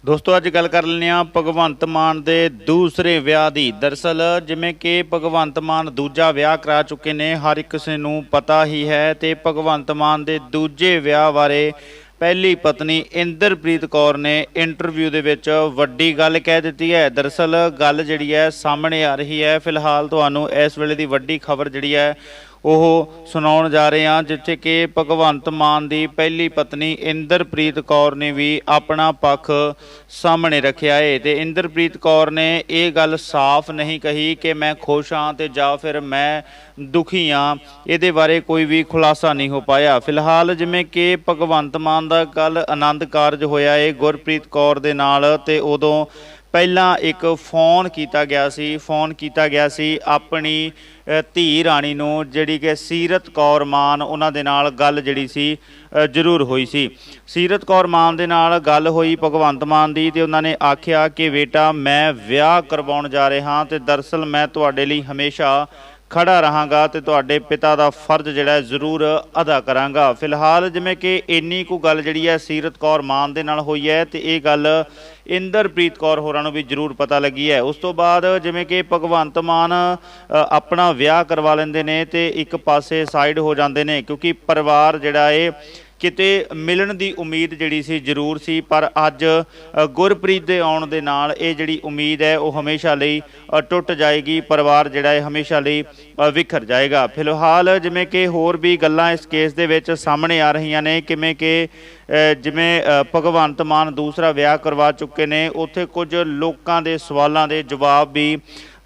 दोस्तों अज गल कर लैंदे आ भगवंत मान दे दूसरे विआह दी। दरअसल जिवें कि भगवंत मान दूजा विआह करा चुके ने, हर एक किसी नूं पता ही है। तो भगवंत मान दे दूजे विआह बारे पहली पत्नी इंद्रप्रीत कौर ने इंटरव्यू दे विच वड्डी गल कह दी है। दरअसल गल जिहड़ी है सामने आ रही है। फिलहाल तुहानूं इस वेले दी वड्डी खबर जिहड़ी है ਉਹ ਸੁਣਾਉਣ जा रहे हैं, जिथे कि भगवंत मान की पहली पत्नी इंद्रप्रीत कौर ने भी अपना पक्ष सामने रखा है। तो इंद्रप्रीत कौर ने यह गल साफ नहीं कही कि मैं खुश हाँ तो या फिर मैं दुखी हाँ। ये बारे कोई भी खुलासा नहीं हो पाया। फिलहाल जिमें कि भगवंत मान का कल आनंद कारज होया है गुरप्रीत कौर दे नाल, ते उदों पहला एक फोन किया गया सी अपनी धी राणी नूं, जिहड़ी कि सीरत कौर मान उन्हां दे नाल गल जिहड़ी सी जरूर हुई सी। सीरत कौर मान दे नाल गल हुई भगवंत मान दी, ते उन्हां ने आखिया कि बेटा मैं विआह करवाउण जा रहा हाँ, ते दरअसल मैं तुहाडे लई हमेशा खड़ा रहांगा ते तुहाडे पिता का फर्ज जिहड़ा जरूर अदा करांगा। फिलहाल जिवें कि इन्नी कु गल जिहड़ी है सीरत कौर मान दे नाल होई है, ते ये गल इंद्रप्रीत कौर होरां नूं भी जरूर पता लगी है। उस तो बाद जिवें कि भगवंत मान अपना विआह करवा लैंदे ने ते एक पासे साइड हो जाते हैं, क्योंकि परिवार जिहड़ा है किते मिलन की उम्मीद जिहड़ी सी जरूर सी, पर अज गुरप्रीत दे आउण दे नाल ये जिहड़ी उम्मीद है वो हमेशा लई टुट जाएगी। परिवार जिहड़ा है हमेशा लई विखर जाएगा। फिलहाल जिवें कि होर भी गल्लां इस केस दे विच सामने आ रही ने, किवें कि जिवें भगवंत मान दूसरा विआह करवा चुके ने, उत्थे कुछ लोकां दे सवालों के जवाब भी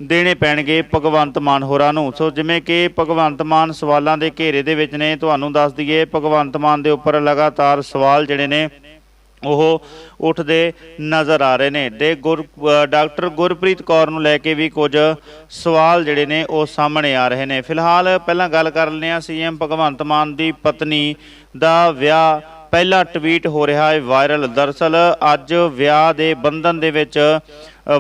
देने पैणगे भगवंत मान होरां नूं। सो जिवें कि भगवंत मान सवालों के घेरे दे विच ने, तुहानूं दस दईए भगवंत मान दे उपर लगातार सवाल जिहड़े ने ਉਹ ਉੱਠਦੇ नज़र आ रहे हैं। तो डॉक्टर गुरप्रीत कौर नूं लैके भी कुछ सवाल जिहड़े ने वो सामने आ रहे हैं। फिलहाल पहलां गल कर लैंदे हां सीएम भगवंत मान की पत्नी का विआह पहला ट्वीट हो रहा है वायरल। दरअसल अज विआह के बंधन दे विच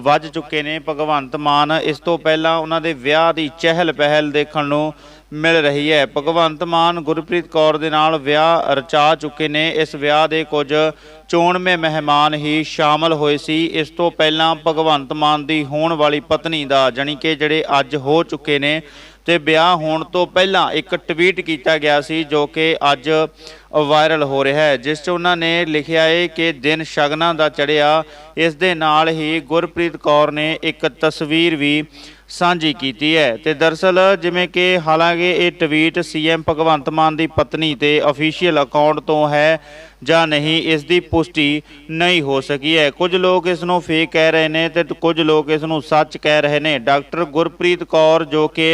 वज चुके ने भगवंत मान। इस तो पहला उन्होंने विआह की चहल पहल देखने नूं मिल रही है। भगवंत मान गुरप्रीत कौर दे नाल विआह रचा चुके ने। इस विआह के कुछ चोणवें मेहमान ही शामिल होए सी। इस तो पहला भगवंत मान की होने वाली पत्नी का जानी कि जिहड़े अज हो चुके ने, तो विआह होने तो पहला एक ट्वीट किया गया सी जो कि अज वायरल हो रहा है, जिस च उन्होंने लिखा है कि दिन शगना का चढ़िया। इस दे नाल ही गुरप्रीत कौर ने एक तस्वीर भी साझी की है। तो दरअसल जिमें कि हालांकि ये ट्वीट सीएम भगवंत मान की पत्नी के ऑफिशियल अकाउंट तो है ਜਾਂ नहीं, इसकी पुष्टि नहीं हो सकी है। कुछ लोग इसनों फेक कह रहे हैं तो कुछ लोग इसनों सच कह रहे हैं। डॉक्टर गुरप्रीत कौर जो कि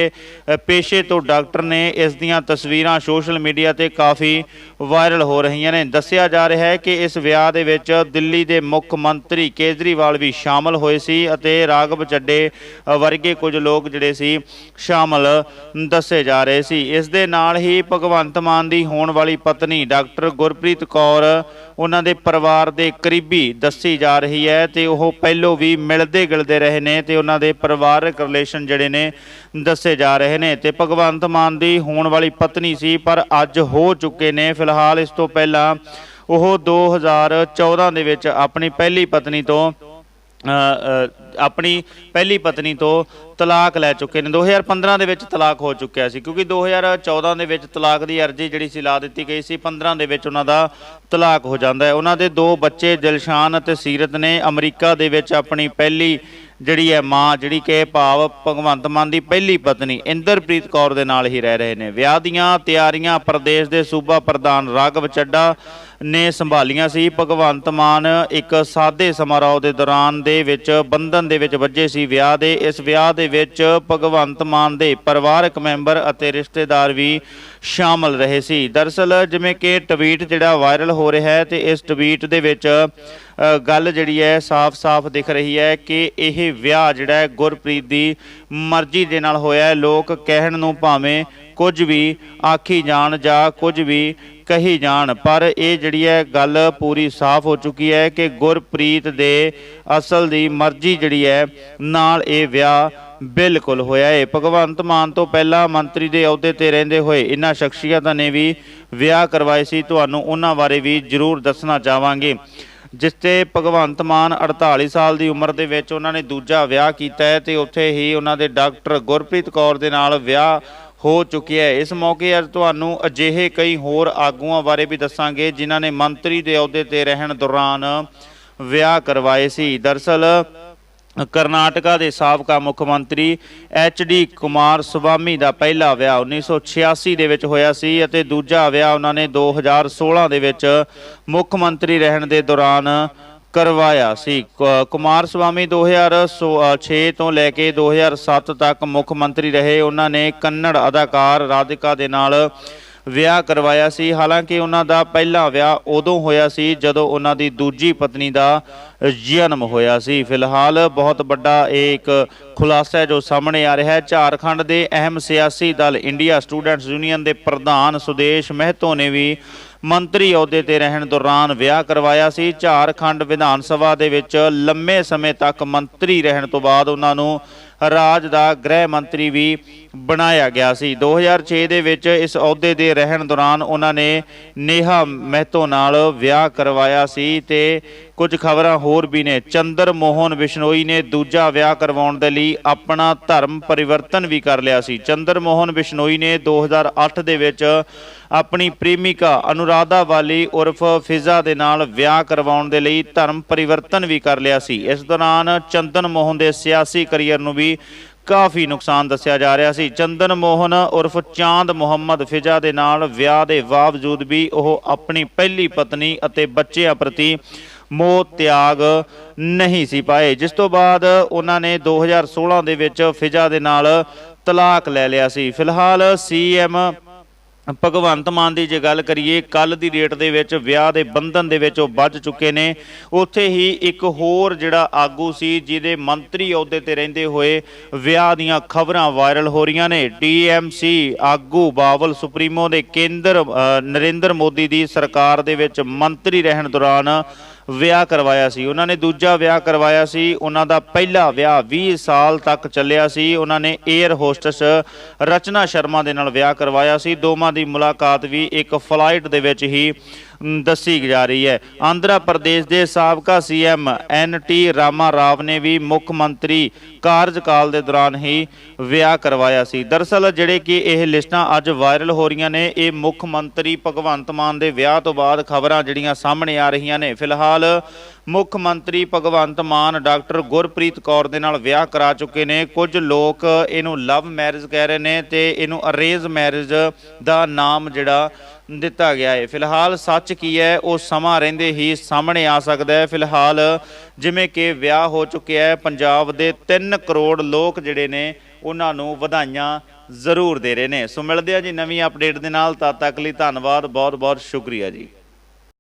पेशे तो डॉक्टर ने, इस दियां तस्वीरां सोशल मीडिया ते काफ़ी वायरल हो रही हैं। दस्सिया जा रहा है कि इस विआह दे विच दिल्ली के मुख मंत्री केजरीवाल भी शामिल होए सी अते राघव चड्डे वर्गे कुछ लोग जिहड़े सी शामिल दस्से जा रहे सी। इस दे नाल ही भगवंत मान की होने वाली पत्नी डॉक्टर गुरप्रीत कौर उन्होंने परिवार के करीबी दसी जा रही है। तो वह पहलों भी मिलते गिलते रहे हैं, तो उन्होंने परिवारक रिलेशन जोड़े ने दसे जा रहे हैं। तो भगवंत मान की होने वाली पत्नी सी पर अज हो चुके ने। फिलहाल इस तो पहला वह 2014 दे विच अपनी पहली पत्नी तो तलाक लै चुके हैं। 2015 दे विच तलाक हो चुकिया सी, क्योंकि 2014 दे विच तलाक की अर्जी जिहड़ी सी ला दी गई सी। 15 दे विच उन्हां दा तलाक हो जाता है। उन्हां दे 2 बच्चे दिलशान अते सीरत ने अमरीका दे विच अपनी पहली जिहड़ी है माँ जिहड़ी कि भाव भगवंत मान की पहली पत्नी इंद्रप्रीत कौर दे नाल ही रह रहे हैं। विआह दीआं तैयारियां प्रदेश के सूबा प्रधान राघव चड्डा ने संभालियां सी। भगवंत मान एक सादे समारोह के दौरान दे विच बंधन दे विच वजे सी विआह दे। इस विआह दे विच भगवंत मान दे परिवारक मैंबर अते रिश्तेदार भी शामिल रहे सी। दरअसल जिवें कि ट्वीट जिहड़ा वायरल हो रहा है, तो इस ट्वीट दे विच गल जिहड़ी है साफ साफ दिख रही है कि यह विआह जिहड़ा है गुरप्रीत की मर्जी दे नाल होया है। लोग कहण नूं भावें कुछ भी आखी जाण जां कुछ भी कही जाण, पर यह जिहड़ी है गल पूरी साफ हो चुकी है कि गुरप्रीत दे असल दी मर्जी जिहड़ी है नाल ये विआह बिल्कुल होया है। भगवंत मान तो पहला मंत्री के अहुदे ते रहिंदे होए इन्हां शख्सियतां ने भी विआह करवाए सी। तुहानूं उन्हां बारे भी जरूर दसना चाहांगे। ਜਿਸ ਤੇ ਭਗਵੰਤ ਮਾਨ 48 ਸਾਲ ਦੀ ਉਮਰ ਦੇ ਵਿੱਚ ਉਹਨਾਂ ਨੇ ਦੂਜਾ ਵਿਆਹ ਕੀਤਾ ਹੈ ਤੇ ਉੱਥੇ ਹੀ ਉਹਨਾਂ ਦੇ ਡਾਕਟਰ ਗੁਰਪ੍ਰੀਤ ਕੌਰ ਦੇ ਨਾਲ ਵਿਆਹ ਹੋ ਚੁੱਕਿਆ ਹੈ। ਇਸ ਮੌਕੇ ਅੱਜ ਤੁਹਾਨੂੰ ਅਜਿਹੇ ਕਈ ਹੋਰ ਆਗੂਆਂ ਬਾਰੇ ਵੀ ਦੱਸਾਂਗੇ ਜਿਨ੍ਹਾਂ ਨੇ ਮੰਤਰੀ ਦੇ ਅਹੁਦੇ ਤੇ ਰਹਿਣ ਦੌਰਾਨ ਵਿਆਹ ਕਰਵਾਏ ਸੀ। ਦਰਅਸਲ ਕਰਨਾਟਕਾ ਦੇ ਸਾਬਕਾ ਮੁੱਖ ਮੰਤਰੀ HD ਕੁਮਾਰ ਸਵਾਮੀ ਦਾ ਪਹਿਲਾ ਵਿਆਹ 1986 ਦੇ ਵਿੱਚ ਹੋਇਆ ਸੀ ਅਤੇ ਦੂਜਾ ਵਿਆਹ ਉਹਨਾਂ ਨੇ 2016 ਦੇ ਵਿੱਚ ਮੁੱਖ ਮੰਤਰੀ ਰਹਿਣ ਦੇ ਦੌਰਾਨ ਕਰਵਾਇਆ ਸੀ। ਕੁਮਾਰ ਸਵਾਮੀ 2006 ਤੋਂ ਲੈ ਕੇ 2007 ਤੱਕ ਮੁੱਖ ਮੰਤਰੀ ਰਹੇ। ਉਹਨਾਂ ਨੇ ਕੰਨੜ ਅਦਾਕਾਰ ਰਾਧਿਕਾ ਦੇ ਨਾਲ ਵਿਆਹ ਕਰਵਾਇਆ ਸੀ। ਹਾਲਾਂਕਿ ਉਹਨਾਂ ਦਾ ਪਹਿਲਾ ਵਿਆਹ ਉਦੋਂ ਹੋਇਆ ਸੀ ਜਦੋਂ ਉਹਨਾਂ ਦੀ ਦੂਜੀ ਪਤਨੀ ਦਾ ਜਨਮ ਹੋਇਆ ਸੀ। ਫਿਲਹਾਲ ਬਹੁਤ ਵੱਡਾ ਇਹ ਇੱਕ ਖੁਲਾਸਾ ਹੈ ਜੋ ਸਾਹਮਣੇ ਆ ਰਿਹਾ ਹੈ। ਝਾਰਖੰਡ ਦੇ ਅਹਿਮ ਸਿਆਸੀ ਦਲ ਇੰਡੀਆ ਸਟੂਡੈਂਟਸ ਯੂਨੀਅਨ ਦੇ ਪ੍ਰਧਾਨ ਸੁਦੇਸ਼ ਮਹਿਤੋ ਨੇ ਵੀ ਮੰਤਰੀ ਅਹੁਦੇ ਤੇ ਰਹਿਣ ਦੌਰਾਨ ਵਿਆਹ ਕਰਵਾਇਆ ਸੀ। ਝਾਰਖੰਡ ਵਿਧਾਨ ਸਭਾ ਦੇ ਵਿੱਚ ਲੰਮੇ ਸਮੇਂ ਤੱਕ ਮੰਤਰੀ ਰਹਿਣ ਤੋਂ ਬਾਅਦ ਉਹਨਾਂ ਨੂੰ ਰਾਜ ਦਾ ਗ੍ਰਹਿ ਮੰਤਰੀ ਵੀ ਬਣਾਇਆ ਗਿਆ ਸੀ। 2006 ਦੇ ਵਿੱਚ ਇਸ ਅਹੁਦੇ ਦੇ ਰਹਿਣ ਦੌਰਾਨ ਉਹਨਾਂ ਨੇ ਨੇਹਾ ਮਹਿਤੋ ਨਾਲ ਵਿਆਹ ਕਰਵਾਇਆ ਸੀ ਤੇ ਕੁਝ ਖਬਰਾਂ ਹੋਰ ਵੀ ਨੇ। ਚੰਦਰ ਮੋਹਨ ਬਿਸ਼ਨੋਈ ਨੇ ਦੂਜਾ ਵਿਆਹ ਕਰਵਾਉਣ ਦੇ ਲਈ ਆਪਣਾ ਧਰਮ ਪਰਿਵਰਤਨ ਵੀ ਕਰ ਲਿਆ ਸੀ। ਚੰਦਰ ਮੋਹਨ ਬਿਸ਼ਨੋਈ ਨੇ 2008 ਦੇ ਵਿੱਚ ਆਪਣੀ ਪ੍ਰੇਮਿਕਾ ਅਨੁਰਾਧਾ ਵਾਲੀ ਉਰਫ ਫਿਜ਼ਾ ਦੇ ਨਾਲ ਵਿਆਹ ਕਰਵਾਉਣ ਦੇ ਲਈ ਧਰਮ ਪਰਿਵਰਤਨ ਵੀ ਕਰ ਲਿਆ ਸੀ। ਇਸ ਦੌਰਾਨ ਚੰਦਨ ਮੋਹਨ ਦੇ ਸਿਆਸੀ ਕਰੀਅਰ ਨੂੰ ਵੀ ਕਾਫੀ ਨੁਕਸਾਨ ਦੱਸਿਆ ਜਾ ਰਿਹਾ ਸੀ। ਚੰਦਨ ਮੋਹਨ ਉਰਫ ਚਾਂਦ ਮੁਹੰਮਦ ਫਿਜ਼ਾ ਦੇ ਨਾਲ ਵਿਆਹ ਦੇ ਬਾਵਜੂਦ ਵੀ ਉਹ ਆਪਣੀ ਪਹਿਲੀ ਪਤਨੀ ਅਤੇ ਬੱਚਿਆਂ ਪ੍ਰਤੀ ਮੋਹ ਤਿਆਗ ਨਹੀਂ ਸੀ ਪਾਏ, ਜਿਸ ਤੋਂ ਬਾਅਦ ਉਹਨਾਂ ਨੇ 2016 ਦੇ ਵਿੱਚ ਫਿਜ਼ਾ ਦੇ ਨਾਲ ਤਲਾਕ ਲੈ ਲਿਆ ਸੀ। ਫਿਲਹਾਲ CM ਭਗਵੰਤ ਮਾਨ ਦੀ ਜੇ ਗੱਲ ਕਰੀਏ, ਕੱਲ ਦੀ ਡੇਟ ਦੇ ਵਿੱਚ ਵਿਆਹ ਦੇ ਬੰਧਨ ਦੇ ਵਿੱਚ ਉਹ ਬੱਝ ਚੁੱਕੇ ਨੇ। ਉੱਥੇ ਹੀ ਇੱਕ ਹੋਰ ਜਿਹੜਾ ਆਗੂ ਸੀ ਜਿਹਦੇ ਮੰਤਰੀ ਅਹੁਦੇ ਤੇ ਰਹਿੰਦੇ ਹੋਏ ਵਿਆਹ ਦੀਆਂ ਖਬਰਾਂ ਵਾਇਰਲ ਹੋ ਰਹੀਆਂ ਨੇ। TMC ਆਗੂ ਬਾਬਲ ਸੁਪਰੀਮੋ ਦੇ ਕੇਂਦਰ ਨਰਿੰਦਰ ਮੋਦੀ ਦੀ ਸਰਕਾਰ ਦੇ ਵਿੱਚ ਮੰਤਰੀ ਰਹਿਣ ਦੌਰਾਨ ਵਿਆਹ ਕਰਵਾਇਆ ਸੀ। ਉਹਨਾਂ ਨੇ ਦੂਜਾ ਵਿਆਹ ਕਰਵਾਇਆ ਸੀ। ਉਹਨਾਂ ਦਾ ਪਹਿਲਾ ਵਿਆਹ 20 ਸਾਲ ਤੱਕ ਚੱਲਿਆ ਸੀ। ਉਹਨਾਂ ਨੇ 에ਅਰ ਹੋਸਟਸ ਰਚਨਾ ਸ਼ਰਮਾ ਦੇ ਨਾਲ ਵਿਆਹ ਕਰਵਾਇਆ ਸੀ। ਦੋਵਾਂ ਦੀ ਮੁਲਾਕਾਤ ਵੀ ਇੱਕ ਫਲਾਈਟ ਦੇ ਵਿੱਚ ਹੀ ਦੱਸੀ ਜਾ ਰਹੀ ਹੈ। ਆਂਧਰਾ ਪ੍ਰਦੇਸ਼ ਦੇ ਸਾਬਕਾ CM NT ਰਾਮਾ ਰਾਵ ਨੇ ਵੀ ਮੁੱਖ ਮੰਤਰੀ ਕਾਰਜਕਾਲ ਦੇ ਦੌਰਾਨ ਹੀ ਵਿਆਹ ਕਰਵਾਇਆ ਸੀ। ਦਰਅਸਲ ਜਿਹੜੇ ਕਿ ਇਹ ਲਿਸਟਾਂ ਅੱਜ ਵਾਇਰਲ ਹੋ ਰਹੀਆਂ ਨੇ, ਇਹ ਮੁੱਖ ਮੰਤਰੀ ਭਗਵੰਤ ਮਾਨ ਦੇ ਵਿਆਹ ਤੋਂ ਬਾਅਦ ਖਬਰਾਂ ਜਿਹੜੀਆਂ ਸਾਹਮਣੇ ਆ ਰਹੀਆਂ ਨੇ। ਫਿਲਹਾਲ ਮੁੱਖ ਮੰਤਰੀ ਭਗਵੰਤ ਮਾਨ ਡਾਕਟਰ ਗੁਰਪ੍ਰੀਤ ਕੌਰ ਦੇ ਨਾਲ ਵਿਆਹ ਕਰਾ ਚੁੱਕੇ ਨੇ। ਕੁਝ ਲੋਕ ਇਹਨੂੰ ਲਵ ਮੈਰਿਜ ਕਹਿ ਰਹੇ ਨੇ ਤੇ ਇਹਨੂੰ ਅਰੇਂਜ ਮੈਰਿਜ ਦਾ ਨਾਮ ਜਿਹੜਾ ਦਿੱਤਾ ਗਿਆ ਹੈ। ਫਿਲਹਾਲ ਸੱਚ ਕੀ ਹੈ ਉਹ ਸਮਾਂ ਰਹਿੰਦੇ ਹੀ ਸਾਹਮਣੇ ਆ ਸਕਦਾ ਹੈ। ਫਿਲਹਾਲ ਜਿਵੇਂ ਕਿ ਵਿਆਹ ਹੋ ਚੁੱਕਿਆ ਹੈ, ਪੰਜਾਬ ਦੇ 3 ਕਰੋੜ ਲੋਕ ਜਿਹੜੇ ਨੇ ਉਹਨਾਂ ਨੂੰ ਵਧਾਈਆਂ ਜ਼ਰੂਰ ਦੇ ਰਹੇ ਨੇ। ਸੋ ਮਿਲਦੇ ਆ ਜੀ ਨਵੀਂ ਅਪਡੇਟ ਦੇ ਨਾਲ। ਤਦ ਤੱਕ ਲਈ ਧੰਨਵਾਦ, ਬਹੁਤ ਬਹੁਤ ਸ਼ੁਕਰੀਆ ਜੀ।